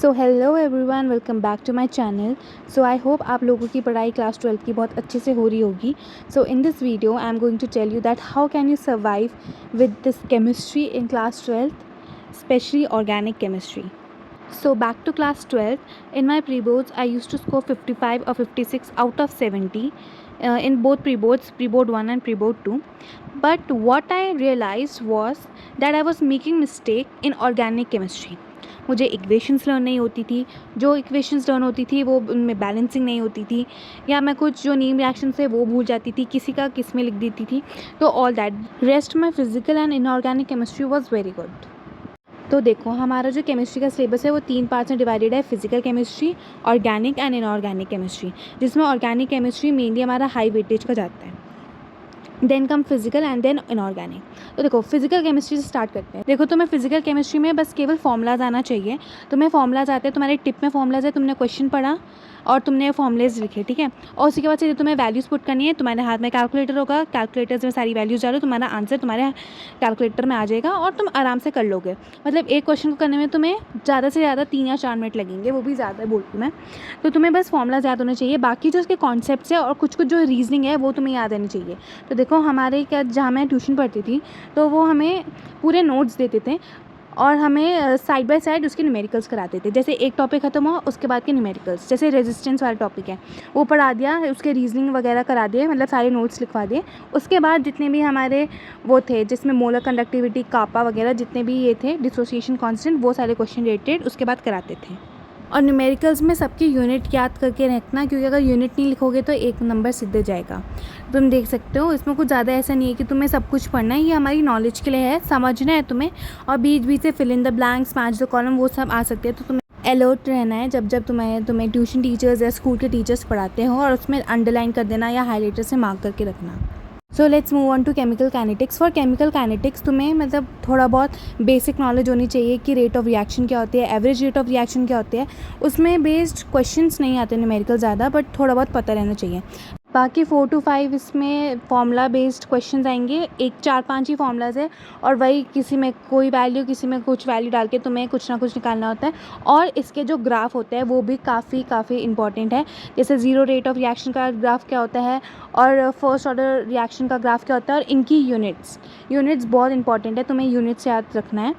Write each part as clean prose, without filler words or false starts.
So hello everyone, welcome back to my channel. So I hope आप लोगों की पढ़ाई क्लास 12th की बहुत अच्छे से हो रही होगी। So in this video I am going to tell you that how can you survive with this chemistry in class 12th, specially organic chemistry. So back to class 12th. In my pre-boards, I used to score 55 or 56 out of 70 in both pre-boards, pre-board 1 and pre-board 2. But what I realized was that I was making mistake in organic chemistry. मुझे equations learn नहीं होती थी, जो equations learn होती थी वो उनमें balancing नहीं होती थी, या मैं कुछ जो नीम रिएक्शंस है वो भूल जाती थी, किसी का किस में लिख देती थी. तो all that rest my physical and inorganic chemistry was very good. तो देखो, हमारा जो केमिस्ट्री का सिलेबस है वो 3 पार्ट्स में डिवाइडेड है: physical chemistry, organic and inorganic chemistry, जिसमें ऑर्गेनिक केमिस्ट्री मेनली हमारा हाई वेटेज का जाता है. Then come physical and then inorganic. तो देखो, फिजिकल केमिस्ट्री से स्टार्ट करते हैं. देखो, तुम्हें फिजिकल केमिस्ट्री में बस केवल फॉर्मूलाज आना चाहिए. तुम्हें फॉर्मूलाज आते हैं, तुम्हारे टिप में फॉर्मूलाज है, तुमने क्वेश्चन पढ़ा और तुमने फॉर्मूलेज लिखे, ठीक है. और उसके बाद से तुम्हें वैल्यूज़ पुट करनी है. तुम्हारे हाथ में कैलकुलेटर होगा, कैलकुलेटर में सारी वैल्यूज़ डालो, तुम्हारा आंसर तुम्हारे कैलकुलेटर में आ जाएगा और तुम आराम से कर लोगे. मतलब एक क्वेश्चन को करने में तुम्हें ज़्यादा से ज़्यादा 3 या 4 मिनट लगेंगे, वो भी ज़्यादा बोलती मैं. तो तुम्हें बस फॉर्मूलाज याद होने चाहिए. बाकी जो उसके कॉन्सेप्ट्स है और कुछ कुछ जो रीजनिंग है वो तुम्हें याद आनी चाहिए. तो देखो, हमारे क्या, जहाँ मैं ट्यूशन पढ़ती थी तो वो हमें पूरे नोट्स देते थे और हमें साइड बाय साइड उसके न्यूमेरिकल्स कराते थे. जैसे एक टॉपिक खत्म हुआ, उसके बाद के न्यूमेरिकल्स, जैसे रेजिस्टेंस वाला टॉपिक है वो पढ़ा दिया, उसके रीजनिंग वगैरह करा दिए, मतलब सारे नोट्स लिखवा दिए. उसके बाद जितने भी हमारे वो थे जिसमें मोलर कंडक्टिविटी, कापा वगैरह जितने भी ये थे, डिसोसिएशन कांस्टेंट, वो सारे क्वेश्चन रिलेटेड उसके बाद कराते थे. और न्यूमेरिकल्स में सबकी यूनिट याद करके रखना, क्योंकि अगर यूनिट नहीं लिखोगे तो एक नंबर सीधे जाएगा. तुम देख सकते हो, इसमें कुछ ज़्यादा ऐसा नहीं है कि तुम्हें सब कुछ पढ़ना है. ये हमारी नॉलेज के लिए है, समझना है तुम्हें. और बीच बीच से fill in the blanks, match the column, वो सब आ सकते हैं. तो तुम्हें अलर्ट रहना है जब जब तुम्हें ट्यूशन टीचर्स या स्कूल के टीचर्स पढ़ाते हो, और उसमें अंडरलाइन कर देना या हाईलाइटर से मार्क करके रखना. So let's move on to chemical kinetics. For chemical kinetics तुम्हें मतलब थोड़ा बहुत बेसिक नॉलेज होनी चाहिए कि रेट ऑफ रिएक्शन क्या होती है, एवरेज रेट ऑफ रिएक्शन क्या होती है. उसमें बेस्ड क्वेश्चंस नहीं आते न्यूमेरिकल ज़्यादा, बट थोड़ा बहुत पता रहना चाहिए. बाकी 4 to 5 इसमें फॉर्मूला बेस्ड क्वेश्चंस आएंगे. 4-5 ही फॉर्मूलाज है और वही किसी में कोई वैल्यू, किसी में कुछ वैल्यू डाल के तुम्हें कुछ ना कुछ निकालना होता है. और इसके जो ग्राफ होते हैं वो भी काफ़ी इंपॉर्टेंट है. जैसे ज़ीरो रेट ऑफ रिएक्शन का ग्राफ क्या होता है और फर्स्ट ऑर्डर रिएक्शन का ग्राफ क्या होता है, और इनकी यूनिट्स बहुत इंपॉर्टेंट है. तुम्हें यूनिट्स याद रखना है.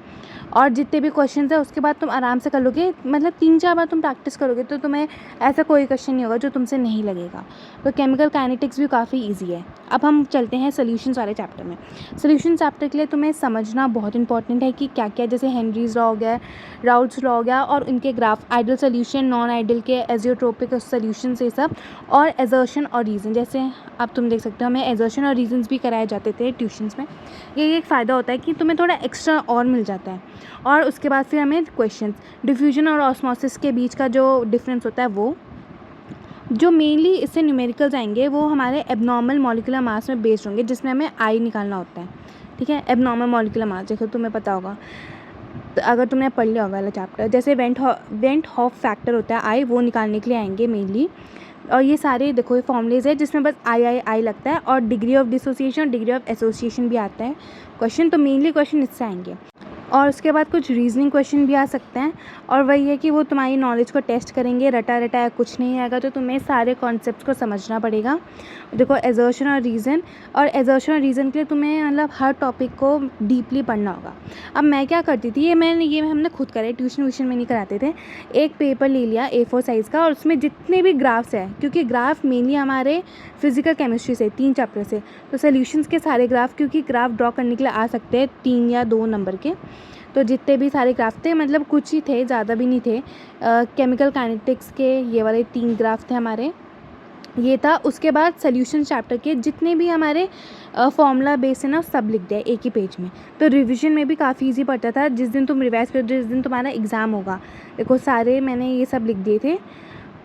और जितने भी क्वेश्चंस है उसके बाद तुम आराम से कर लोगे. मतलब 3-4 बार तुम प्रैक्टिस करोगे तो तुम्हें ऐसा कोई क्वेश्चन नहीं होगा जो तुमसे नहीं लगेगा. तो केमिकल काइनेटिक्स भी काफ़ी इजी है. अब हम चलते हैं सॉल्यूशंस वाले चैप्टर में. सॉल्यूशन चैप्टर के लिए तुम्हें समझना बहुत इंपॉर्टेंट है कि क्या क्या, जैसे हेनरीज लॉ हो गया, राउल्ट्स लॉ हो गया, और उनके graph, ideal solution, non ideal के, एजियोट्रोपिक सोल्यूशन से सब, और एजर्शन और रीज़न. जैसे अब तुम देख सकते हो, हमें एजर्शन और रीजन्स भी कराए जाते थे ट्यूशन्स में. ये एक फ़ायदा होता है कि तुम्हें थोड़ा एक्स्ट्रा और मिल जाता है. और उसके बाद फिर हमें क्वेश्चंस, डिफ्यूजन और ऑस्मोसिस के बीच का जो डिफरेंस होता है, वो जो मेनली इससे न्यूमेरिकल्स आएंगे वो हमारे एबनॉर्मल मॉलिक्यूलर मास में बेस्ड होंगे, जिसमें हमें आई निकालना होता है. ठीक है, एबनॉर्मल मॉलिक्यूलर मास, जैसे तुम्हें पता होगा, तो अगर तुमने पढ़ लिया होगा वाला चैप्टर, जैसे वेंट हॉफ फैक्टर होता है आई, वो निकालने के लिए आएंगे मेनली. और ये सारे देखो, ये फॉर्मूलेज है जिसमें बस आई लगता है, और degree of dissociation, degree of association भी आता है क्वेश्चन. तो मेनली क्वेश्चन इससे आएंगे. और उसके बाद कुछ रीजनिंग क्वेश्चन भी आ सकते हैं, और वही है कि वो तुम्हारी नॉलेज को टेस्ट करेंगे. रटा रटाया कुछ नहीं आएगा, तो तुम्हें सारे कॉन्सेप्ट्स को समझना पड़ेगा. देखो, एजर्शन और रीज़न के लिए तुम्हें मतलब हर टॉपिक को डीपली पढ़ना होगा. अब मैं क्या करती थी, ये हमने खुद करे, ट्यूशन में नहीं कराते थे. एक पेपर ले लिया A4 साइज़ का, और उसमें जितने भी ग्राफ्स हैं, क्योंकि ग्राफ मेनली हमारे फिजिकल केमिस्ट्री से 3 चैप्टर से, तो सोल्यूशंस के सारे ग्राफ, क्योंकि ग्राफ ड्रॉ करने के लिए आ सकते हैं 3 या 2 नंबर के. तो जितने भी सारे ग्राफ थे, मतलब कुछ ही थे, ज़्यादा भी नहीं थे. केमिकल काइनेटिक्स के ये वाले 3 ग्राफ थे हमारे, ये था. उसके बाद सोल्यूशन चैप्टर के जितने भी हमारे फॉर्मूला बेस है ना, सब लिख दिया एक ही पेज में. तो रिवीजन में भी काफ़ी इजी पड़ता था. जिस दिन तुम रिवाइज करो, जिस दिन तुम्हारा एग्ज़ाम होगा, देखो सारे मैंने ये सब लिख दिए थे.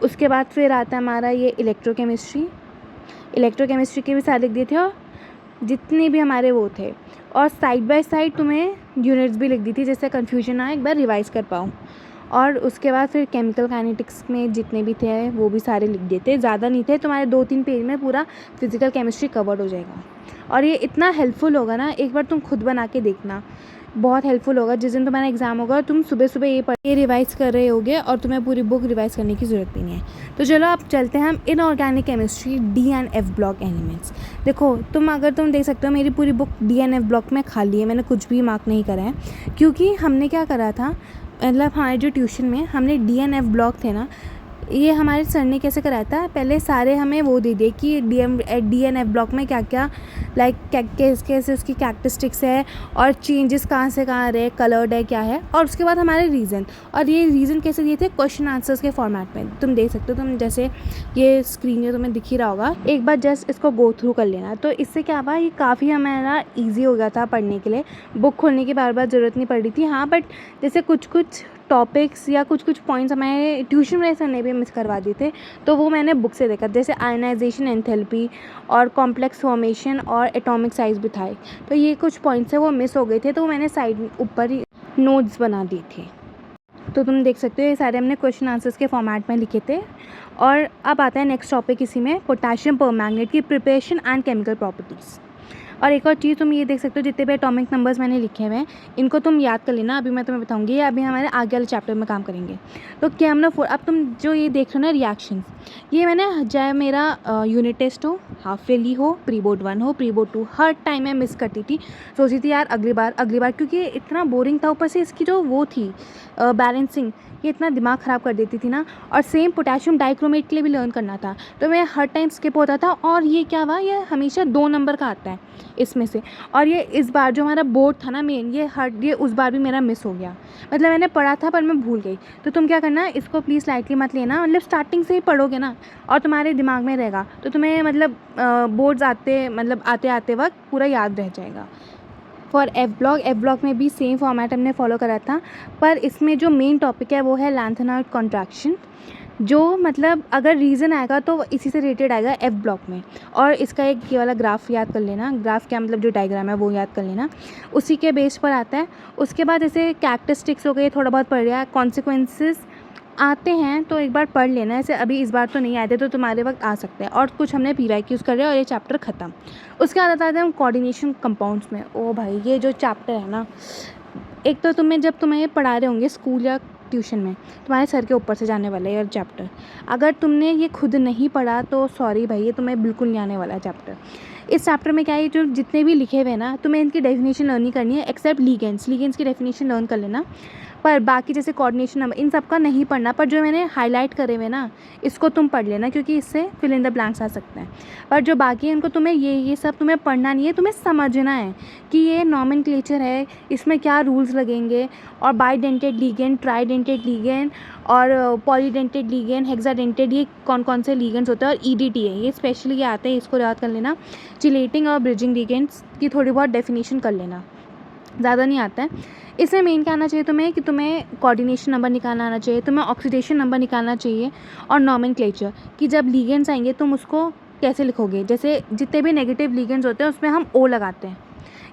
उसके बाद फिर आता है हमारा ये इलेक्ट्रोकेमिस्ट्री के भी सारे लिख दिए थे, और जितने भी हमारे वो थे. और साइड बाय साइड तुम्हें यूनिट्स भी लिख दी थी, जिससे कन्फ्यूजन ना एक बार रिवाइज कर पाऊँ. और उसके बाद फिर केमिकल काइनेटिक्स में जितने भी थे वो भी सारे लिख देते. ज़्यादा नहीं थे, तुम्हारे 2-3 पेज में पूरा फिजिकल केमिस्ट्री कवर्ड हो जाएगा. और ये इतना हेल्पफुल होगा ना, एक बार तुम खुद बना के देखना. बहुत हेल्पफुल होगा। जिस दिन तुम्हारा एग्ज़ाम होगा तुम सुबह सुबह ये रिवाइज़ कर रहे होगे और तुम्हें पूरी बुक रिवाइज़ करने की ज़रूरत भी नहीं है। तो चलो अब चलते हैं हम inorganic chemistry D and F block elements. देखो अगर तुम देख सकते हो मेरी पूरी book D and F block में खाली है, मैंने कुछ भी मार्क नहीं करा है, क्योंकि हमने क्या करा था, मतलब हमारे जो ट्यूशन में हमने डी एन एफ ब्लॉक थे ना, ये हमारे सर ने कैसे कराया था, पहले सारे हमें वो दे दिए कि डी एन एफ ब्लॉक में क्या क्या लाइक कैसे उसकी कैरेक्टरिस्टिक्स है और चेंजेस कहाँ से कहाँ आ रहे हैं, कलर्ड है क्या है, और उसके बाद हमारे रीज़न, और ये रीज़न कैसे दिए थे, क्वेश्चन आंसर्स के फॉर्मेट में। तुम देख सकते हो, तुम जैसे ये स्क्रीन में तुम्हें दिख ही रहा होगा, एक बार जस्ट इसको गो थ्रू कर लेना। तो इससे क्या हुआ, ये काफ़ी हमारा ईजी हो गया था पढ़ने के लिए, बुक खोलने की बार बार ज़रूरत नहीं पड़ रही थी। हाँ, बट जैसे कुछ टॉपिक्स या कुछ पॉइंट्स हमारे ट्यूशन में सर ने भी मिस करवा दिए थे, तो वो मैंने बुक से देखा, जैसे आयनाइजेशन, एंथैल्पी और कॉम्प्लेक्स फॉर्मेशन और एटॉमिक साइज भी था। तो ये कुछ पॉइंट्स है वो मिस हो गए थे, तो मैंने साइड ऊपर ही नोट्स बना दिए थे। तो तुम देख सकते हो ये सारे हमने क्वेश्चन आंसर्स के फॉर्मेट में लिखे थे। और अब आता है नेक्स्ट टॉपिक इसी में, पोटेशियम परमैंगनेट की प्रिपरेशन एंड केमिकल प्रॉपर्टीज़। और एक और चीज़ तुम ये देख सकते हो, जितने भी एटॉमिक नंबर्स मैंने लिखे हुए हैं इनको तुम याद कर लेना, अभी मैं तुम्हें बताऊंगी, ये अभी हमारे आगे वाले चैप्टर में काम करेंगे। तो KMnO4, अब तुम जो ये देख रहे हो ना रिएक्शंस, ये मैंने चाहे मेरा यूनिट टेस्ट हो, हाफ ईयरली हो, प्री बोर्ड 1 हो, प्री बोर्ड 2, हर टाइम मैं मिस करती थी, सोचती थी यार अगली बार, क्योंकि ये इतना बोरिंग था, ऊपर से इसकी जो वो थी बैलेंसिंग, ये इतना दिमाग ख़राब कर देती थी ना। और सेम पोटेशियम डाइक्रोमेट के लिए भी लर्न करना था, तो मैं हर टाइम स्किप होता था। और ये क्या हुआ, ये हमेशा 2 नंबर का आता है इसमें से, और ये इस बार जो हमारा बोर्ड था ना मेन, ये उस बार भी मेरा मिस हो गया, मतलब मैंने पढ़ा था पर मैं भूल गई। तो तुम क्या करना, इसको प्लीज़ लाइटली मत लेना, मतलब स्टार्टिंग से ही पढ़ोगे ना और तुम्हारे दिमाग में रहेगा, तो तुम्हें मतलब बोर्ड्स आते आते वक्त पूरा याद रह जाएगा। फॉर एफ ब्लॉक में भी सेम फॉर्मेट हमने फॉलो करा था, पर इसमें जो मेन टॉपिक है वो है लैंथेनॉइड कॉन्ट्रैक्शन, जो मतलब अगर रीज़न आएगा तो इसी से रिलेटेड आएगा एफ ब्लॉक में। और इसका एक ये वाला ग्राफ याद कर लेना, ग्राफ क्या मतलब जो डायग्राम है वो याद कर लेना, उसी के बेस पर आता है। उसके बाद जैसे कैरेक्टरिस्टिक्स हो गए, थोड़ा बहुत पढ़ लिया, कॉन्सिक्वेंसेस आते हैं तो एक बार पढ़ लेना, ऐसे अभी इस बार तो नहीं आते, तो तुम्हारे वक्त आ सकते हैं। और कुछ हमने PYQs कर लिया और ये चैप्टर ख़त्म। उसके बाद आता है हम कोऑर्डिनेशन कंपाउंड्स में। ओ भाई, ये जो चैप्टर है ना, एक तो जब तुम्हें ये पढ़ा रहे होंगे स्कूल या ट्यूशन में, तुम्हारे सर के ऊपर से जाने वाला है ये चैप्टर। अगर तुमने ये खुद नहीं पढ़ा तो सॉरी भाई, ये तुम्हें बिल्कुल नहीं आने वाला है चैप्टर। इस चैप्टर में क्या है, जो जितने भी लिखे हुए हैं ना, तुम्हें इनकी डेफिनेशन लर्न नहीं करनी है, एक्सेप्ट लीगेंड्स की डेफिनेशन लर्न कर लेना, पर बाकी जैसे कोऑर्डिनेशन नंबर इन सब का नहीं पढ़ना। पर जो मैंने हाईलाइट करे हुए ना, इसको तुम पढ़ लेना, क्योंकि इससे फिल इन द ब्लैंक्स आ सकते हैं। पर जो बाकी है उनको तुम्हें ये सब तुम्हें पढ़ना नहीं है, तुम्हें समझना है कि ये नॉमेनक्लेचर है, इसमें क्या रूल्स लगेंगे, और बाईडेंटेड लीगेंड, ट्राईडेंटेड लीगेंड और पॉलीडेंटेड लीगेंड, हेक्साडेंटेड, ये कौन कौन से लीगेंड्स होते हैं, और EDT है, ये स्पेशली ये आते हैं, इसको याद कर लेना। चिलेटिंग और ब्रिजिंग लीगेंड्स की थोड़ी बहुत डेफिनेशन कर लेना, ज़्यादा नहीं आता है। इसमें मेन क्या आना चाहिए तुम्हें, कि तुम्हें कोऑर्डिनेशन नंबर निकालना आना चाहिए, तुम्हें ऑक्सीडेशन नंबर निकालना चाहिए, और नॉमेनक्लेचर कि जब लीगेंड्स आएंगे तुम उसको कैसे लिखोगे। जैसे जितने भी नेगेटिव लीगेंड्स होते हैं उसमें हम O लगाते हैं,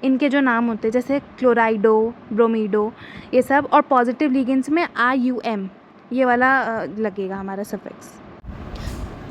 इनके जो नाम होते हैं जैसे क्लोराइडो, ब्रोमीडो, ये सब। और पॉजिटिव लीगेंड्स में IUM ये वाला लगेगा हमारा सफिक्स,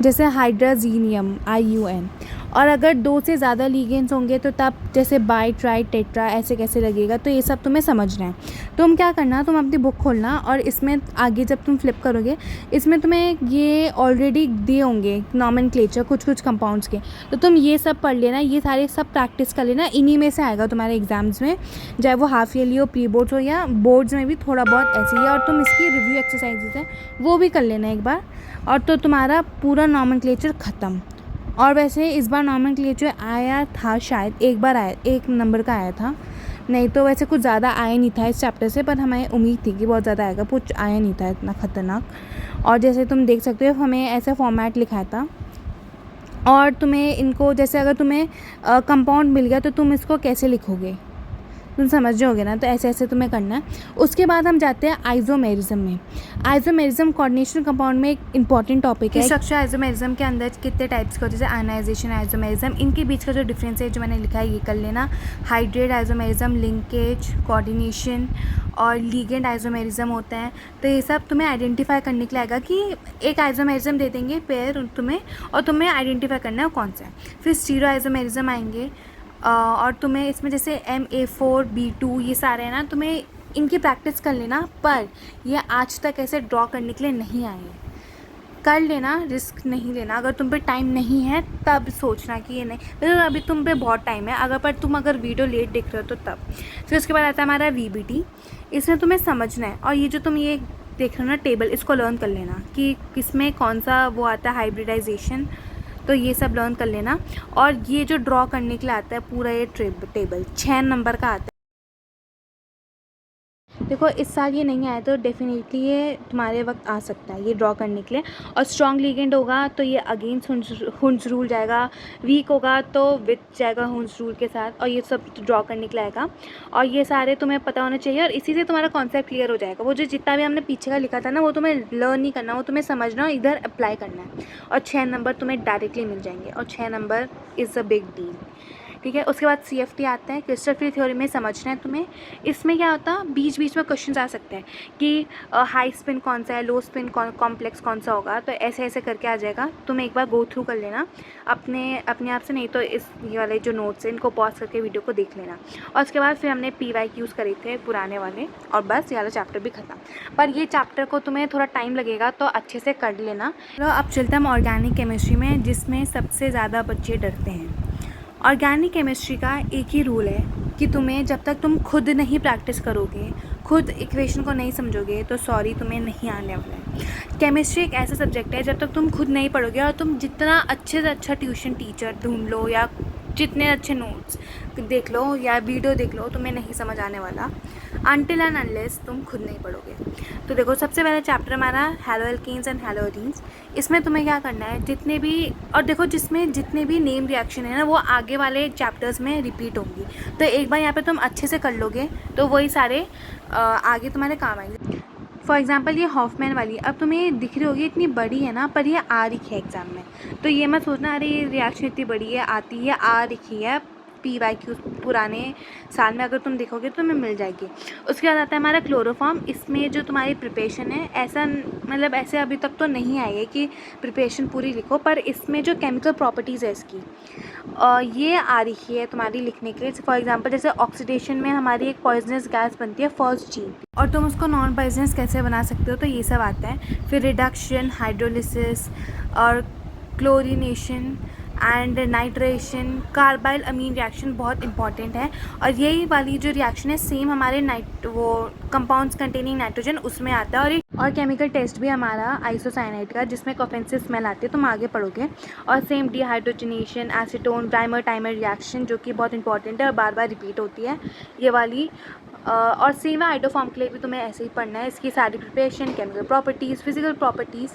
जैसे हाइड्राजीनियम IUN। और अगर 2 से ज़्यादा लीगेंड्स होंगे तो तब जैसे बाई, ट्राई, टेट्रा ऐसे कैसे लगेगा, तो ये सब तुम्हें समझना है। तुम क्या करना, तुम अपनी बुक खोलना और इसमें आगे जब तुम फ्लिप करोगे, इसमें तुम्हें ये ऑलरेडी दिए होंगे नॉमेनक्लेचर कुछ कंपाउंड्स के, तो तुम ये सब पढ़ लेना, ये सारे सब प्रैक्टिस कर लेना, इन्हीं में से आएगा तुम्हारे एग्जाम्स में, चाहे वो हाफ ईयरली हो, प्री बोर्ड्स हो, या बोर्ड्स में भी थोड़ा बहुत ऐसे ही है। और तुम इसकी रिव्यू एक्सरसाइजेज हैं वो भी कर लेना एक बार, और तो तुम्हारा पूरा नॉमेनक्लेचर ख़त्म। और वैसे इस बार नॉमेनक्लेचर आया था, शायद एक बार आया, 1 नंबर का आया था, नहीं तो वैसे कुछ ज़्यादा आया नहीं था इस चैप्टर से, पर हमें उम्मीद थी कि बहुत ज़्यादा आएगा, कुछ आया नहीं था इतना ख़तरनाक। और जैसे तुम देख सकते हो हमें ऐसा फॉर्मेट लिखा था, और तुम्हें इनको जैसे अगर तुम्हें कंपाउंड मिल गया तो तुम इसको कैसे लिखोगे, तुम समझ जाओगे ना, तो ऐसे ऐसे तुम्हें करना है। उसके बाद हम जाते हैं आइसोमेरिज्म में। आइसोमेरिज्म कोऑर्डिनेशन कंपाउंड में एक इंपॉर्टेंट टॉपिक है। स्ट्रक्चर आइसोमेरिज्म के अंदर कितने टाइप्स के होते हैं, जैसे आयनाइजेशन आइसोमेरिज्म, इनके बीच का जो डिफरेंस है जो मैंने लिखा है ये कर लेना। हाइड्रेट आइसोमेरिज्म, लिंकेज, कोऑर्डिनेशन और लीगेंड आइसोमेरिज्म होता है। तो ये सब तुम्हें आइडेंटिफाई करने के लिए आएगा कि एक आइसोमेरिज्म दे देंगे पेयर तुम्हें, और तुम्हें आइडेंटिफाई करना है कौन सा है। फिर स्टीरियो आइसोमेरिज्म आएंगे, और तुम्हें इसमें जैसे MA4B2 ये सारे हैं ना, तुम्हें इनकी प्रैक्टिस कर लेना, पर ये आज तक ऐसे ड्रॉ करने के लिए नहीं आए हैं। कर लेना, रिस्क नहीं लेना। अगर तुम पे टाइम नहीं है तब सोचना कि ये नहीं, मतलब अभी तुम पे बहुत टाइम है, अगर वीडियो लेट देख रहे हो तो तब। फिर उसके बाद आता है हमारा VBT। इसमें तुम्हें समझना है, और ये जो तुम ये देख रहे हो ना टेबल, इसको लर्न कर लेना कि किसमें कौन सा वो आता है हाइब्रिडाइजेशन, तो ये सब लर्न कर लेना। और ये जो ड्रॉ करने के लिए आता है पूरा ये टेबल 6 नंबर का आता है। देखो इस साल ये नहीं आया तो डेफिनेटली ये तुम्हारे वक्त आ सकता है ये ड्रॉ करने के लिए। और स्ट्रॉन्ग लीगेंड होगा तो ये अगेंस्ट हुंस रूल जाएगा, वीक होगा तो विथ जाएगा हुंस रूल के साथ, और ये सब ड्रॉ करने के लिए आएगा। और ये सारे तुम्हें पता होना चाहिए, और इसी से तुम्हारा कॉन्सेप्ट क्लियर हो जाएगा। वो जो जितना भी हमने पीछे का लिखा था ना, वो तुम्हें लर्न नहीं करना, वो तुम्हें समझना और इधर अप्लाई करना है। और 6 नंबर तुम्हें डायरेक्टली मिल जाएंगे, और 6 number is a big deal. ठीक है, उसके बाद CFT आता है, क्रिस्टल फ्री थ्योरी में समझना है तुम्हें। इसमें क्या होता है, बीच बीच में क्वेश्चन आ सकते हैं कि हाई स्पिन कौन सा है, लो स्पिन कॉम्प्लेक्स कौन सा होगा, तो ऐसे ऐसे करके आ जाएगा। तुम्हें एक बार गो थ्रू कर लेना अपने आप से, नहीं तो इस ये वाले जो नोट्स हैं इनको पॉज करके वीडियो को देख लेना। और उसके बाद फिर हमने PYQs करे थे पुराने वाले, और बस ये वाला चैप्टर भी ख़त्म। पर ये चैप्टर को तुम्हें थोड़ा टाइम लगेगा तो अच्छे से कर लेना। तो अब चलते हम ऑर्गेनिक केमिस्ट्री में, जिसमें सबसे ज़्यादा बच्चे डरते हैं। ऑर्गेनिक केमिस्ट्री का एक ही रूल है कि तुम्हें जब तक तुम खुद नहीं प्रैक्टिस करोगे, खुद इक्वेशन को नहीं समझोगे, तो सॉरी तुम्हें नहीं आने वाला है। केमिस्ट्री एक ऐसा सब्जेक्ट है, जब तक तुम खुद नहीं पढ़ोगे, और तुम जितना अच्छे से अच्छा ट्यूशन टीचर ढूंढ लो या जितने अच्छे नोट्स देख लो या वीडियो देख लो, तुम्हें नहीं समझ आने वाला अनटिल एंड अनलेस तुम खुद नहीं पढ़ोगे। तो देखो सबसे पहला चैप्टर हमारा हैलो एल्केन्स एंड हैलो एडीन्स। इसमें तुम्हें क्या करना है, जितने भी, और देखो जिसमें जितने भी नेम रिएक्शन है ना, वो आगे वाले चैप्टर्स में रिपीट होंगी, तो एक बार यहाँ पे तुम अच्छे से कर लोगे तो वही सारे आगे तुम्हारे काम आएंगे। फॉर एग्जाम्पल ये हॉफमैन वाली, अब तुम्हें दिख रही होगी इतनी बड़ी है ना, पर ये आ रही है एग्ज़ाम में, तो ये मत सोचना अरे ये रिएक्शन इतनी बड़ी है आती है, आ रही है। PYQ पुराने साल में अगर तुम देखोगे तो तुम्हें मिल जाएगी। उसके बाद आता है हमारा क्लोरोफॉर्म। इसमें जो तुम्हारी प्रिपरेशन है, ऐसा मतलब ऐसे अभी तक तो नहीं आई है कि प्रिपरेशन पूरी लिखो, पर इसमें जो केमिकल प्रॉपर्टीज़ है इसकी ये आ रही है तुम्हारी लिखने के लिए। फॉर एग्जांपल जैसे ऑक्सीडेशन में हमारी एक पॉइजनस गैस बनती है फॉस्जीन, और तुम उसको नॉन पॉइजनस कैसे बना सकते हो, तो ये सब आता है। फिर रिडक्शन, हाइड्रोलिसिस और chlorination and nitration, carbylamine reaction बहुत इंपॉर्टेंट है। और यही वाली जो रिएक्शन है सेम हमारे वो कंपाउंड्स कंटेनिंग नाइट्रोजन उसमें आता है। और केमिकल टेस्ट भी हमारा आइसोसाइनाइड का, जिसमें कॉफिन से स्मेल आती है, तुम आगे पढ़ोगे। और same dehydrogenation, acetone dimer timer reaction, जो कि बहुत इंपॉर्टेंट है और बार बार रिपीट होती है ये वाली। और सेम है आइडोफॉर्म के लिए भी तुम्हें ऐसे ही पढ़ना है, इसकी सारी preparation, chemical properties, physical properties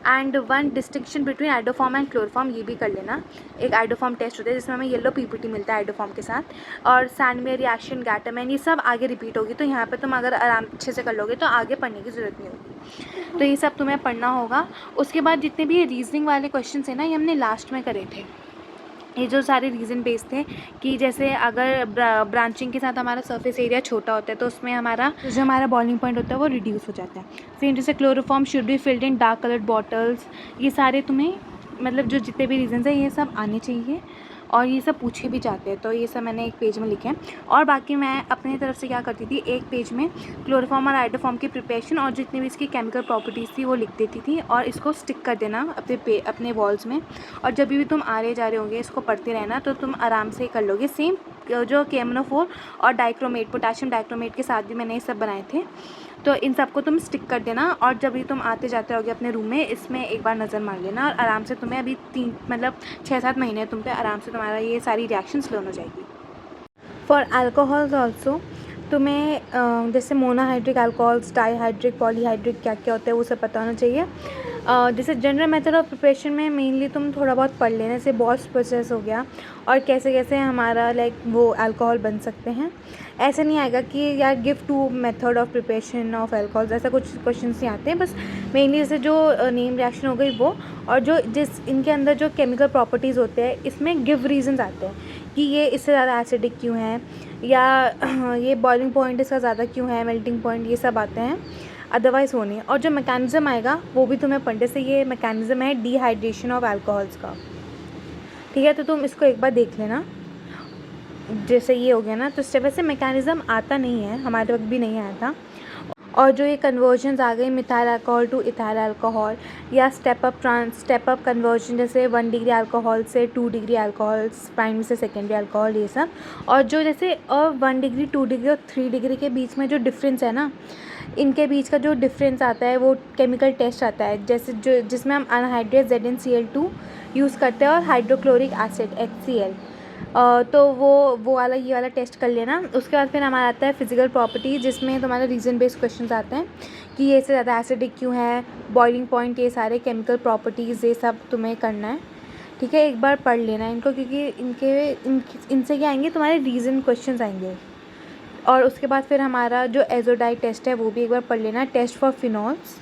and one distinction between iodoform and chloroform, ये भी कर लेना। एक आइडोफॉर्म टेस्ट होता है जिसमें हमें येलो PPT मिलता है आइडोफॉर्म के साथ। और सैंडमेयर रिएक्शन, गैटामैन, ये सब आगे रिपीट होगी, तो यहाँ पे तुम अगर आराम अच्छे से कर लोगे तो आगे पढ़ने की ज़रूरत नहीं होगी। तो ये सब तुम्हें पढ़ना होगा। उसके बाद जितने भी रीजनिंग वाले क्वेश्चन हैं ना, ये हमने लास्ट में करे थे। ये जो सारे रीज़न बेस्ड थे कि जैसे अगर ब्रांचिंग के साथ हमारा सरफेस एरिया छोटा होता है तो उसमें जो हमारा बॉइलिंग पॉइंट होता है वो रिड्यूस हो जाता है। सेम जैसे chloroform should be filled in dark coloured bottles, ये सारे तुम्हें मतलब जो जितने भी रीजंस हैं ये सब आने चाहिए, और ये सब पूछे भी जाते हैं, तो ये सब मैंने एक पेज में लिखे हैं। और बाकी मैं अपनी तरफ से क्या करती थी, एक पेज में क्लोरोफॉर्म और आइडोफॉर्म की प्रिपरेशन और जितनी भी इसकी केमिकल प्रॉपर्टीज़ थी वो लिख देती थी, और इसको स्टिक कर देना अपने वॉल्स में। और जब भी तुम आ रहे जा रहे होंगे इसको पढ़ते रहना, तो तुम आराम से कर लोगे। सेम जो KMnO4 और डाइक्रोमेट, पोटाशियम डाइक्रोमेट के साथ भी मैंने ये सब बनाए थे, तो इन सबको तुम स्टिक कर देना। और जब भी तुम आते जाते रहोगे अपने रूम में, इसमें एक बार नज़र मार लेना, और आराम से तुम्हें अभी 6-7 महीने तुम पे आराम से तुम्हारा ये सारी रिएक्शंस लर्न हो जाएगी। फॉर अल्कोहल्स ऑल्सो तुम्हें जैसे मोनोहाइड्रिक अल्कोहल्स, डाईहाइड्रिक, पॉलीहाइड्रिक क्या क्या होता है वो सब पता होना चाहिए। जैसे जनरल मेथड ऑफ प्रिपरेशन में मेनली तुम थोड़ा बहुत पढ़ लेना, जैसे बॉस प्रोसेस हो गया और कैसे कैसे हमारा वो अल्कोहल बन सकते हैं। ऐसे नहीं आएगा कि यार give to method of preparation of alcohols, ऐसा कुछ क्वेश्चन नहीं आते हैं। बस मेनली जैसे जो नेम रिएक्शन हो गई वो, और जो इनके अंदर जो केमिकल प्रॉपर्टीज़ होते हैं इसमें गिव रीजंस आते हैं कि ये इससे ज़्यादा एसिडिक क्यों है, या ये बॉइलिंग पॉइंट इसका ज़्यादा क्यों है, मेल्टिंग पॉइंट, ये सब आते हैं। अदरवाइज़ होने, और जो मैकेनिज़्म आएगा वो भी तुम्हें पढ़ने से, ये मैकेनिज़्म है डिहाइड्रेशन ऑफ अल्कोहल्स का। ठीक है, तो तुम इसको एक बार देख लेना। जैसे ये हो गया ना, तो इससे वैसे मैकेनिज़्म आता नहीं है, हमारे वक्त भी नहीं आया था। और जो ये कन्वर्जन्स आ गए methyl alcohol two ethyl alcohol या स्टेप अप कन्वर्जन, जैसे 1 डिग्री अल्कोहल से 2 डिग्री अल्कोहल, प्राइमरी से सेकेंडरी अल्कोहल, ये सब। और जो जैसे 1 डिग्री 2 डिग्री और 3 डिग्री के बीच में जो डिफरेंस है ना, इनके बीच का जो डिफरेंस आता है वो केमिकल टेस्ट आता है, जैसे जो जिसमें हम अनहाइड्रेट ZnCl2 यूज़ करते हैं और हाइड्रोक्लोरिक एसिड HCl। तो वो वाला ये वाला टेस्ट कर लेना। उसके बाद फिर हमारा आता है फिजिकल प्रॉपर्टी, जिसमें तुम्हारा रीज़न बेस्ड क्वेश्चंस आते हैं कि ये इससे ज़्यादा एसिडिक क्यों है, बॉइलिंग पॉइंट, ये सारे केमिकल प्रॉपर्टीज़, ये सब तुम्हें करना है। ठीक है, एक बार पढ़ लेना इनको, क्योंकि इनसे क्या आएंगे, तुम्हारे रीज़न क्वेश्चन आएंगे। और उसके बाद फिर हमारा जो एजोडाइट टेस्ट है वो भी एक बार पढ़ लेना। टेस्ट फॉर फिनॉल्स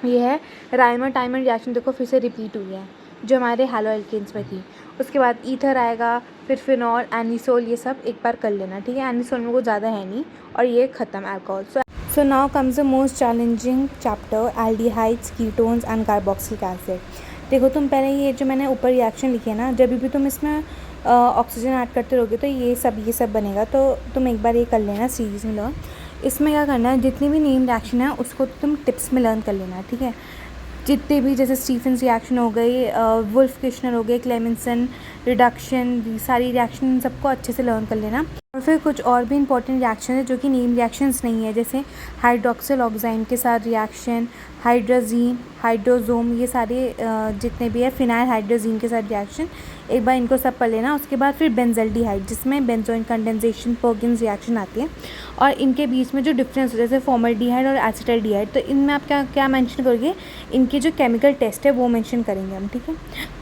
ये है, राइमर टाइमर रिएक्शन देखो फिर से रिपीट हुई है जो हमारे हैलो एल्केन्स में थी। उसके बाद ईथर आएगा, फिर फिनॉल, एनिसोल, ये सब एक बार कर लेना। ठीक है, एनिसोल में कुछ ज़्यादा है नहीं, और ये ख़त्म alcohol. So now comes the most challenging chapter, aldehydes, ketones and carboxylic acid. देखो तुम पहले ये जो मैंने ऊपर रिएक्शन लिखे है ना, जब भी तुम इसमें ऑक्सीजन ऐड करते रहोगे तो ये सब बनेगा। तो तुम एक बार ये कर लेना, सीरीज में लो। इसमें क्या करना है, जितनी भी नेम रिएक्शन है उसको तुम टिप्स में लर्न कर लेना। ठीक है, जितने भी, जैसे स्टीफेंस रिएक्शन हो गई, वुल्फ किश्नर हो गए, क्लेमेंसन रिडक्शन, सारी रिएक्शन सबको अच्छे से लर्न कर लेना। और फिर कुछ और भी इंपॉर्टेंट रिएक्शन है जो कि नेम रिएक्शंस नहीं है, जैसे हाइड्रोक्सिल ऑक्साइड के साथ रिएक्शन, हाइड्राजीन, हाइड्रोजोम, ये सारे जितने भी है, फिनाइल हाइड्रोजीन के साथ रिएक्शन, एक बार इनको सब पढ़ लेना। उसके बाद फिर बेंजल्डिहाइड, जिसमें बेंजोइन कंडेंसेशन, पर्किंस रिएक्शन आती है, और इनके बीच में जो डिफरेंस जैसे फॉर्मल्डिहाइड और एसिटल्डिहाइड, तो इनमें आप क्या क्या मेंशन करोगे, इनके जो केमिकल टेस्ट है वो मेंशन करेंगे हम। ठीक है,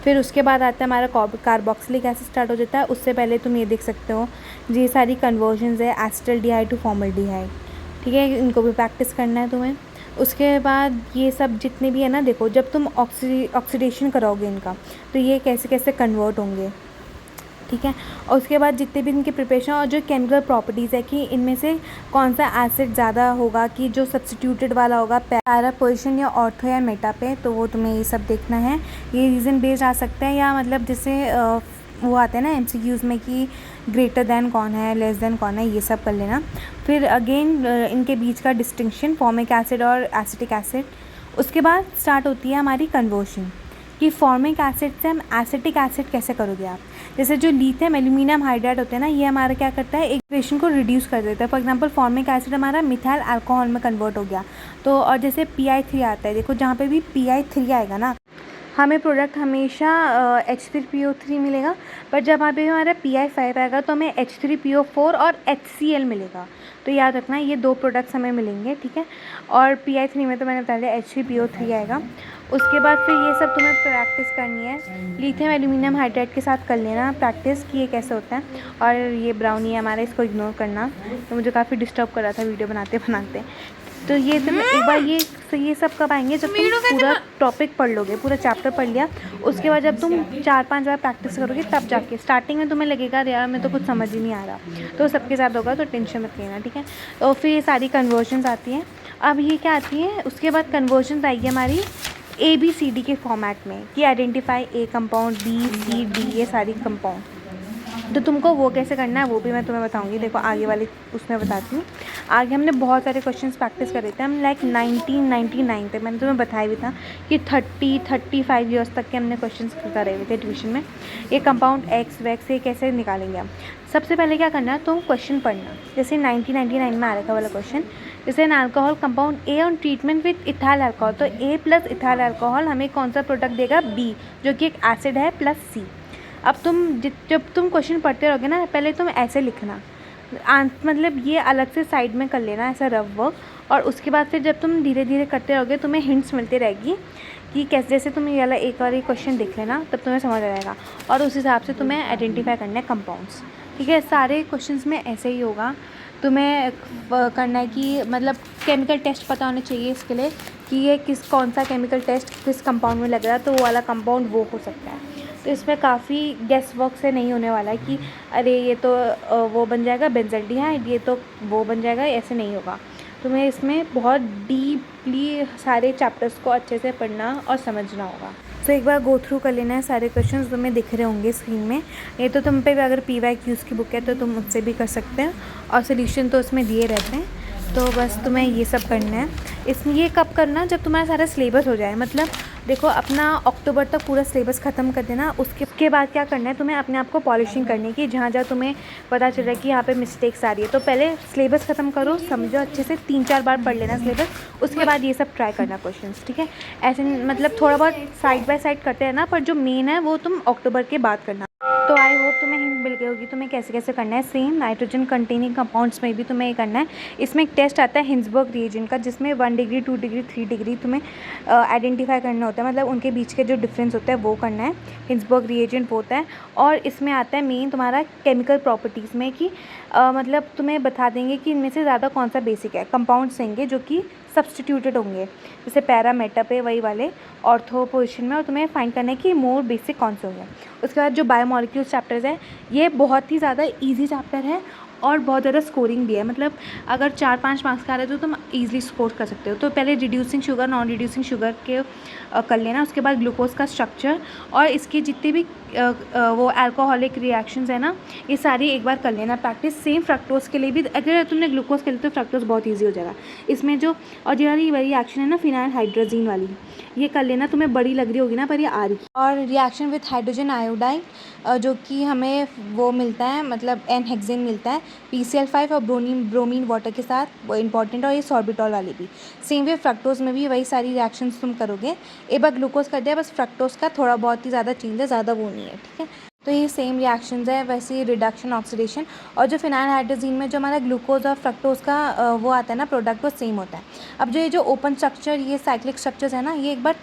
फिर उसके बाद आता है हमारा कार्बोक्सिलिक एसिड स्टार्ट हो जाता है। उससे पहले तुम ये देख सकते हो, ये सारी कन्वर्जन्स है एसिटल्डिहाइड टू फॉर्मल्डिहाइड। ठीक है, इनको भी प्रैक्टिस करना है तुम्हें। उसके बाद ये सब जितने भी है ना, देखो जब तुम ऑक्सीडेशन कराओगे इनका, तो ये कैसे कैसे कन्वर्ट होंगे। ठीक है, और उसके बाद जितने भी इनके प्रिपरेशन और जो केमिकल प्रॉपर्टीज़ है कि इनमें से कौन सा एसिड ज़्यादा होगा, कि जो सब्स्टिट्यूटेड वाला होगा पैरा पोजीशन या ऑर्थो या मेटा पे, तो वो तुम्हें ये सब देखना है। ये रीज़न बेस्ड आ सकता है, या मतलब जैसे वो आते हैं ना MCQs में कि ग्रेटर दैन कौन है, लेस दैन कौन है, ये सब कर लेना। फिर अगेन इनके बीच का डिस्टिंक्शन, फॉर्मिक एसिड और एसिटिक एसिड। उसके बाद स्टार्ट होती है हमारी कन्वर्शन, कि फॉर्मिक एसिड से हम एसिटिक एसिड कैसे करोगे आप। जैसे जो लिथियम एल्यूमिनियम हाइड्राइड होते हैं ना, ये हमारा क्या करता है, इक्वेशन को रिड्यूस कर देता है। फॉर एग्जांपल फॉर्मिक एसिड हमारा मिथाइल अल्कोहल में कन्वर्ट हो गया, तो और जैसे PI3 आता है, देखो जहाँ पे भी PI3 आएगा ना, हमें प्रोडक्ट हमेशा H3PO3 मिलेगा, पर जब यहाँ पे हमारा PI5 आएगा तो हमें H3PO4 और HCl मिलेगा। तो याद रखना, ये 2 प्रोडक्ट्स हमें मिलेंगे। ठीक है, और PI3 में तो मैंने बता दिया H3PO3 आएगा। उसके बाद फिर ये सब तुम्हें प्रैक्टिस करनी है। लिथियम एल्यूमिनियम हाइड्राइड के साथ कर लेना प्रैक्टिस कि ये कैसे होता है। और ये ब्राउनी है हमारा, इसको इग्नोर करना, तो मुझे काफ़ी डिस्टर्ब कर रहा था वीडियो बनाते बनाते। तो ये तुम एक बार ये सब कब आएंगे, जब तुम पूरा टॉपिक पढ़ लोगे, पूरा चैप्टर पढ़ लिया, उसके बाद जब तुम 4-5 बार प्रैक्टिस करोगे तब जाके। स्टार्टिंग में तुम्हें लगेगा यार मैं तो कुछ समझ ही नहीं आ रहा, तो सबके साथ होगा, तो टेंशन मत लेना। ठीक है, तो फिर ये सारी कन्वर्जन्स आती हैं। अब ये क्या आती है, उसके बाद कन्वर्जन्स आएगी हमारी ABCD के फॉर्मेट में, कि identify A compound, B, C, D, ये सारी कंपाउंड। तो तुमको वो कैसे करना है वो भी मैं तुम्हें बताऊंगी। देखो आगे वाले उसमें बताती हूँ। आगे हमने बहुत सारे क्वेश्चंस प्रैक्टिस करे थे हम, लाइक 1999 तक मैंने तुम्हें बताया भी था कि 35 ईयर्स तक के हमने क्वेश्चंस करे हुए थे ट्यूशन में। ये कंपाउंड एक्स वैक्स ये कैसे निकालेंगे हम। सबसे पहले क्या करना है, तुम क्वेश्चन पढ़ना। जैसे 1999 में आ रखा वाला क्वेश्चन, जैसे an alcohol compound A on treatment with ethyl alcohol, तो A प्लस इथाइल अल्कोहल हमें कौन सा प्रोडक्ट देगा, B, जो कि एक एसिड है, प्लस C। अब जब तुम क्वेश्चन पढ़ते रहोगे ना, पहले तुम ऐसे लिखना, मतलब ये अलग से साइड में कर लेना ऐसा रफ वर्क, और उसके बाद फिर जब तुम धीरे धीरे करते रहोगे तुम्हें हिंट्स मिलती रहेगी कि कैसे। जैसे तुम ये वाला एक बार क्वेश्चन देख लेना, तब तुम्हें समझ आ जाएगा, और उस हिसाब से तुम्हें आइडेंटिफाई करना है कंपाउंड्स। ठीक है, सारे क्वेश्चंस में ऐसे ही होगा। तुम्हें करना है कि मतलब केमिकल टेस्ट पता होना चाहिए इसके लिए, कि ये कौन सा केमिकल टेस्ट किस कंपाउंड में लग रहा है, तो वो वाला कंपाउंड वो हो सकता है। तो इसमें काफ़ी गेस वर्क से नहीं होने वाला है कि अरे ये तो वो बन जाएगा बेंजल्डिहाइड, ये तो वो बन जाएगा, ऐसे नहीं होगा। तुम्हें इसमें बहुत डीपली सारे चैप्टर्स को अच्छे से पढ़ना और समझना होगा। तो एक बार गो थ्रू कर लेना है सारे क्वेश्चंस, तुम्हें दिख रहे होंगे स्क्रीन में। ये तो तुम पे भी अगर PYQs की बुक है तो तुम उससे भी कर सकते हो, और सोल्यूशन तो उसमें दिए रहते हैं। तो बस तुम्हें ये सब करना है। इसमें ये कब करना, जब तुम्हारा सारा सिलेबस हो जाए। मतलब देखो, अपना अक्टूबर तक पूरा सिलेबस ख़त्म कर देना। उसके बाद क्या करना है, तुम्हें अपने आप को पॉलिशिंग करने की, जहाँ जहाँ तुम्हें पता चल रहा है कि यहाँ पे मिस्टेक्स आ रही है। तो पहले सिलेबस ख़त्म करो, समझो अच्छे से, 3-4 बार पढ़ लेना सिलेबस। उसके बाद ये सब ट्राई करना क्वेश्चंस, ठीक है। ऐसे मतलब थोड़ा बहुत साइड बाय साइड करते हैं ना, पर जो मेन है वो तुम अक्टूबर के बाद करना। तो आई होप तुम्हें हिंट मिल गई होगी तुम्हें कैसे कैसे करना है। सेम नाइट्रोजन कंटेनिंग कंपाउंड्स में भी तुम्हें ये करना है। इसमें एक टेस्ट आता है हिंसबर्ग रिएजेंट का, जिसमें 1 डिग्री 2 डिग्री 3 डिग्री तुम्हें आइडेंटिफाई करना होता है, मतलब उनके बीच के जो डिफरेंस होता है वो करना है। हिंसबर्ग रिएजेंट वो होता है। और इसमें आता है मेन तुम्हारा केमिकल प्रॉपर्टीज़ में कि मतलब तुम्हें बता देंगे कि इनमें से ज़्यादा कौन सा बेसिक है। कंपाउंड्स देंगे जो कि सब्सटीट्यूटेड होंगे, जैसे पैरा मेटा पे वही वाले ऑर्थो पोजीशन में, और तुम्हें फाइंड करना है कि मोर बेसिक कौन से होंगे। उसके बाद जो बायोमोलिक्यूल्स चैप्टर्स है, ये बहुत ही ज़्यादा इजी चैप्टर है और बहुत ज़्यादा स्कोरिंग भी है। मतलब अगर 4-5 मार्क्स का आ रहा है तो तुम ईजिली स्कोर कर सकते हो। तो पहले reducing sugar, non reducing sugar के कर लेना। उसके बाद ग्लूकोज का स्ट्रक्चर और इसके जितने भी वो अल्कोहलिक रिएक्शंस है ना, ये सारी एक बार कर लेना प्रैक्टिस। सेम फ्रक्टोज के लिए भी, अगर तुमने ग्लूकोज के लिए तो फ्रक्टोज बहुत ईजी हो जाएगा इसमें। जो और ये वाली रिएक्शन है ना, फिनाइल हाइड्रोजीन वाली, ये कर लेना। तुम्हें बड़ी लग रही होगी ना, पर ये आ रही। और रिएक्शन विथ हाइड्रोजन आयोडाइड, जो कि हमें वो मिलता है, मतलब N-हेक्सेन मिलता है PCl5 और ब्रोमीन वाटर के साथ, वो इंपॉर्टेंट। और ये सॉर्बिटॉल वाली भी सेम वे फ्रक्टोज में भी वही सारी रिएक्शंस तुम करोगे। एक बार ग्लूकोज कर दिया, बस फ्रक्टोज का थोड़ा बहुत ही ज़्यादा चेंज है, ज़्यादा वो नहीं है, ठीक है। तो ये सेम रिएक्शंस है, वैसे ही रिडक्शन ऑक्सीडेशन। और जो फिनाइल हाइड्रोजीन में जो हमारा ग्लूकोज और फ्रक्टोज का वो आता है ना प्रोडक्ट, वो सेम होता है। अब जो ये जो ओपन स्ट्रक्चर, ये साइक्लिक स्ट्रक्चर्स है ना, ये एक बार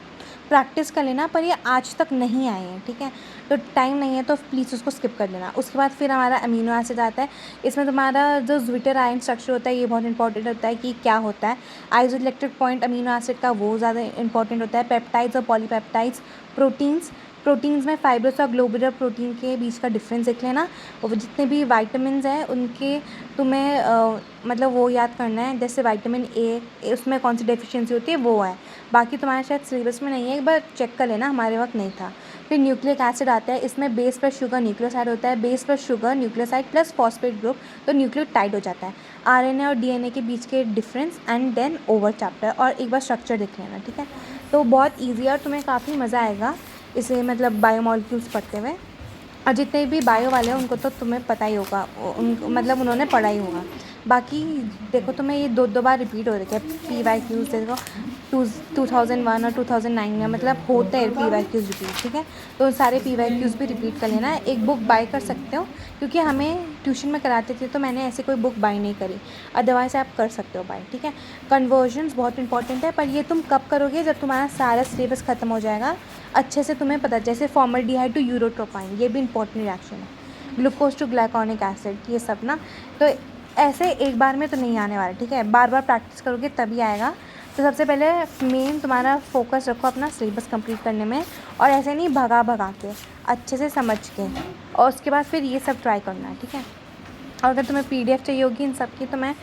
प्रैक्टिस कर लेना, पर ये आज तक नहीं आए हैं, ठीक है। तो टाइम नहीं है तो प्लीज़ उसको स्किप कर लेना। उसके बाद फिर हमारा अमीनो एसिड आता है। इसमें तुम्हारा जो ज्विटर आयन स्ट्रक्चर होता है, ये बहुत इंपॉर्टेंट होता है कि क्या होता है। आइसोइलेक्ट्रिक पॉइंट अमीनो एसिड का वो ज़्यादा इंपॉर्टेंट होता है। पेप्टाइड्स और पॉलीपेप्टाइड्स, प्रोटीन्स में फाइब्रस और ग्लोबुलर प्रोटीन के बीच का डिफरेंस देख लेना। और जितने भी वाइटामिन हैं उनके तुम्हें मतलब वो याद करना है। जैसे विटामिन ए, उसमें कौन सी डेफिशिएंसी होती है वो है। बाकी तुम्हारे शायद सिलेबस में नहीं है, एक बार चेक कर लेना, हमारे वक्त नहीं था। फिर न्यूक्लिक एसिड आता है। इसमें बेस प्लस शुगर न्यूक्लियोसाइड होता है। Base plus sugar nucleoside plus phosphate group, तो न्यूक्लियोटाइड हो जाता है। RNA और DNA के बीच के difference and then over chapter, और एक बार स्ट्रक्चर देख लेना, ठीक है। तो बहुत ईजी और तुम्हें काफ़ी मज़ा आएगा इसे, मतलब बायोमॉलिक्यूल्स पढ़ते हुए। और जितने भी बायो वाले हैं उनको तो तुम्हें पता ही होगा, मतलब उन्होंने पढ़ा ही होगा। बाकी देखो, तुम्हें ये 2 बार रिपीट हो रखे हैं PYQs। देखो 2001 और 2009 में मतलब होते हैं PYQs रिपीट, ठीक है। तो सारे PYQs भी रिपीट कर लेना है। एक बुक बाय कर सकते हो, क्योंकि हमें ट्यूशन में कराते थे तो मैंने ऐसे कोई बुक बाय नहीं करी, अदरवाइज़ आप कर सकते हो बाय, ठीक है। कन्वर्जन्स बहुत इंपॉर्टेंट है, पर ये तुम कब करोगे, जब तुम्हारा सारा सिलेबस ख़त्म हो जाएगा, अच्छे से तुम्हें पता, जैसे फॉर्मल्डिहाइड टू यूरोट्रोपाइन, ये भी इंपॉर्टेंट रिएक्शन है। ग्लूकोज टू ग्लाइकोनिक एसिड, ये सब ना। तो ऐसे एक बार में तो नहीं आने वाला, ठीक है, बार बार प्रैक्टिस करोगे तभी आएगा। तो सबसे पहले मेन तुम्हारा फोकस रखो अपना सिलेबस कंप्लीट करने में, और ऐसे नहीं भगा के, अच्छे से समझ के, और उसके बाद फिर ये सब ट्राई करना है, ठीक है। और अगर तुम्हें PDF चाहिए होगी इन सब की, तो मैं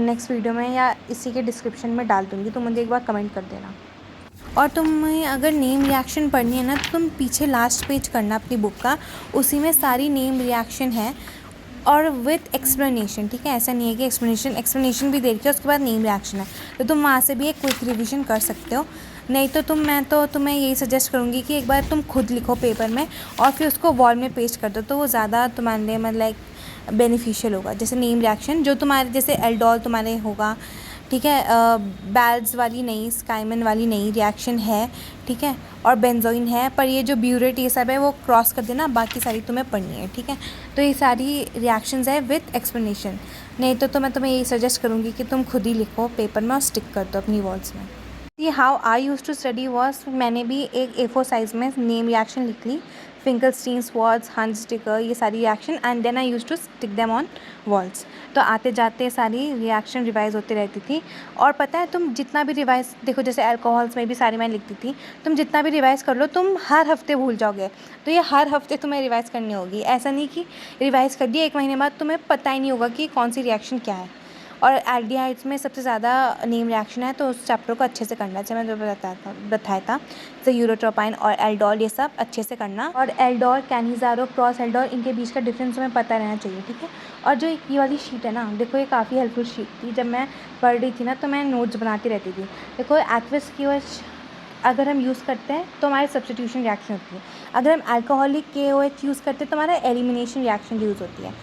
नेक्स्ट वीडियो में या इसी के डिस्क्रिप्शन में डाल दूँगी, तो मुझे एक बार कमेंट कर देना। और तुम्हें अगर नेम रिएक्शन पढ़नी है ना, तो तुम पीछे लास्ट पेज करना अपनी बुक का, उसी में सारी नेम रिएक्शन है और विथ एक्सप्लेनेशन, ठीक है। ऐसा नहीं है कि एक्सप्लेनेशन भी दे रखी है उसके बाद नेम रिएक्शन है, तो तुम वहाँ से भी एक क्विक रिवीजन कर सकते हो। नहीं तो मैं तो तुम्हें यही सजेस्ट करूँगी कि एक बार तुम खुद लिखो पेपर में और फिर उसको वॉल में पेस्ट कर दो, तो वो ज़्यादा तुम्हारे लिए मतलब बेनिफिशियल होगा। जैसे नेम रिएक्शन जो तुम्हारे, जैसे एल्डोल तुम्हारे होगा, ठीक है, बैल्स वाली नहीं, स्काइमन वाली नहीं रिएक्शन है, ठीक है, और बेंजोइन है, पर ये जो ब्यूरेट ये सब है वो क्रॉस कर देना, बाकी सारी तुम्हें पढ़नी है, ठीक है। तो ये सारी रिएक्शंस है विथ एक्सप्लेनेशन। नहीं तो मैं तुम्हें यही सजेस्ट करूँगी कि तुम खुद ही लिखो पेपर में और स्टिक कर दो अपनी वॉल्स में। ये how I use to study was, मैंने भी एक A4 साइज़ में नेम रिएक्शन लिख ली, फिंकलस्टीन, स्वार्ट्स, हंस स्टिकर, ये सारी reaction, and then I use to stick them on walls. तो आते जाते सारी रिएक्शन रिवाइज़ होती रहती थी। और पता है, तुम जितना भी रिवाइज़, देखो जैसे अल्कोहल्स में भी सारी मैं लिखती थी, तुम जितना भी रिवाइज़ कर लो तुम हर हफ्ते भूल जाओगे, तो ये हर हफ्ते तुम्हें रिवाइज़ करनी होगी। ऐसा नहीं कि रिवाइज़ कर दिया 1 महीने बाद तुम्हें पता ही नहीं होगा कि कौन सी रिएक्शन क्या है। और एल्डिहाइड्स में सबसे ज़्यादा नेम रिएक्शन है, तो उस चैप्टर को अच्छे से करना चाहिए। मैंने बताया था जैसे यूरोट्रोपाइन और एल्डोल, ये सब अच्छे से करना। और एल्डोल, कैनिज़ारो, क्रॉस एल्डोल, इनके बीच का डिफरेंस हमें पता रहना चाहिए, ठीक है। और जो ये वाली शीट है ना, देखो ये काफ़ी हेल्पफुल शीट थी। जब मैं पढ़ रही थी ना तो मैं नोट्स बनाती रहती थी। देखो एक्वस KOH अगर हम यूज़ करते हैं तो हमारी सब्स्टिट्यूशन रिएक्शन होती है। अगर हम अल्कोहलिक KOH यूज़ करते हैं तो हमारा एलिमिनेशन रिएक्शन यूज़ होती है।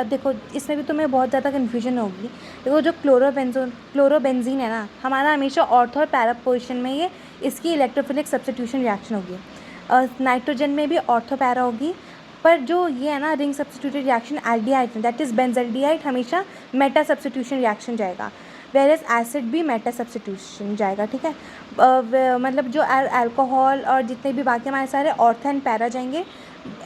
देखो इसमें भी तुम्हें बहुत ज़्यादा कन्फ्यूजन होगी। देखो जो क्लोरोबेंजीन है ना, हमारा हमेशा ऑर्थो और पैरा पोजिशन में ये इसकी इलेक्ट्रोफिलिक सब्स्टिट्यूशन रिएक्शन होगी। नाइट्रोजन में भी ऑर्थो पैरा होगी, पर जो ये है ना रिंग सब्स्टिट्यूटेड रिएक्शन एल्डिहाइड में, दैट इज़ बेंजल्डिहाइड, हमेशा मेटा सब्स्टिट्यूशन रिएक्शन जाएगा। वेरएस एसिड भी मेटा सब्स्टिट्यूशन जाएगा, ठीक है। मतलब जो अल्कोहल और जितने भी बाकी हमारे सारे ऑर्थो एंड पैरा जाएंगे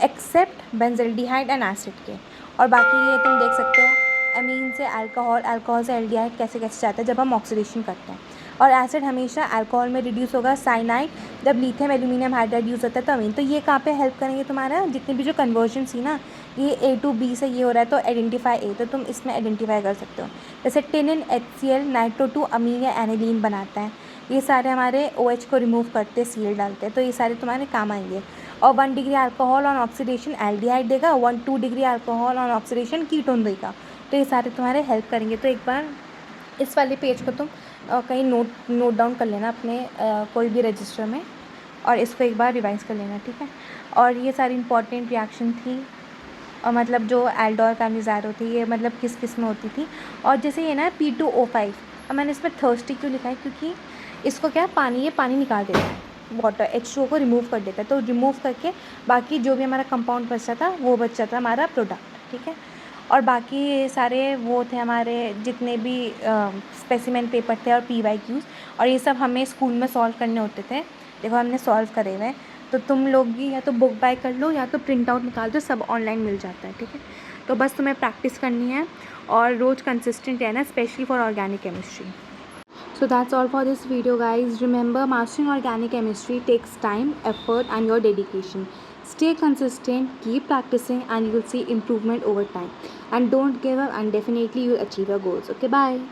एक्सेप्ट बेंजल्डिहाइड एंड एसिड के। और बाकी ये तुम देख सकते हो अमीन से अल्कोहल से एल्डिहाइड कैसे कैसे जाता है जब हम ऑक्सीडेशन करते हैं। और एसिड हमेशा अल्कोहल में रिड्यूस होगा, साइनाइड। जब लिथियम एल्यूमिनियम हाइड्राइड यूज़ होता है तो अमीन। तो ये कहाँ पे हेल्प करेंगे तुम्हारा, जितनी भी जो कन्वर्जन थी ना, ये A to B से ये हो रहा है तो आइडेंटिफाई A, तो तुम इसमें आइडेंटिफाई कर सकते हो। जैसे टिनिन HCl नाइट्रो 2 अमीन या एनिलीन बनाता है। ये सारे हमारे OH को रिमूव करते, Cl डालते हैं, तो ये सारे तुम्हारे काम आएंगे। और 1 degree alcohol on oxidation aldehyde देगा, 2 degree alcohol on oxidation ketone देगा। तो ये सारे तुम्हारे हेल्प करेंगे। तो एक बार इस वाले पेज को तुम कहीं नोट डाउन कर लेना अपने कोई भी रजिस्टर में, और इसको एक बार रिवाइज़ कर लेना, ठीक है। और ये सारी इंपॉर्टेंट रिएक्शन थी, और मतलब जो एल्डोल कैनिज़ारो थी, ये मतलब किस किस में होती थी। और जैसे ये ना P2O5, अब मैंने इसमें थर्स्टी क्यों लिखा है, क्योंकि इसको क्या ये पानी निकाल देता है, वाटर H2O को रिमूव कर देता है। तो रिमूव करके बाकी जो भी हमारा कंपाउंड बचा था वो बचा था हमारा प्रोडक्ट, ठीक है। और बाकी सारे वो थे हमारे जितने भी स्पेसिमेन पेपर थे और PYQs, और ये सब हमें स्कूल में सॉल्व करने होते थे। देखो हमने सॉल्व करे हुए हैं, तो तुम लोग भी या तो बुक बाय कर लो या तो प्रिंट आउट निकाल दो, सब ऑनलाइन मिल जाता है, ठीक है। तो बस तुम्हें प्रैक्टिस करनी है और रोज़ कंसिस्टेंट रहना, specially for organic chemistry. So that's all for this video, guys. Remember, mastering organic chemistry takes time, effort and your dedication. Stay consistent, keep practicing, and you will see improvement over time. And don't give up, and definitely you'll achieve your goals. Okay, bye.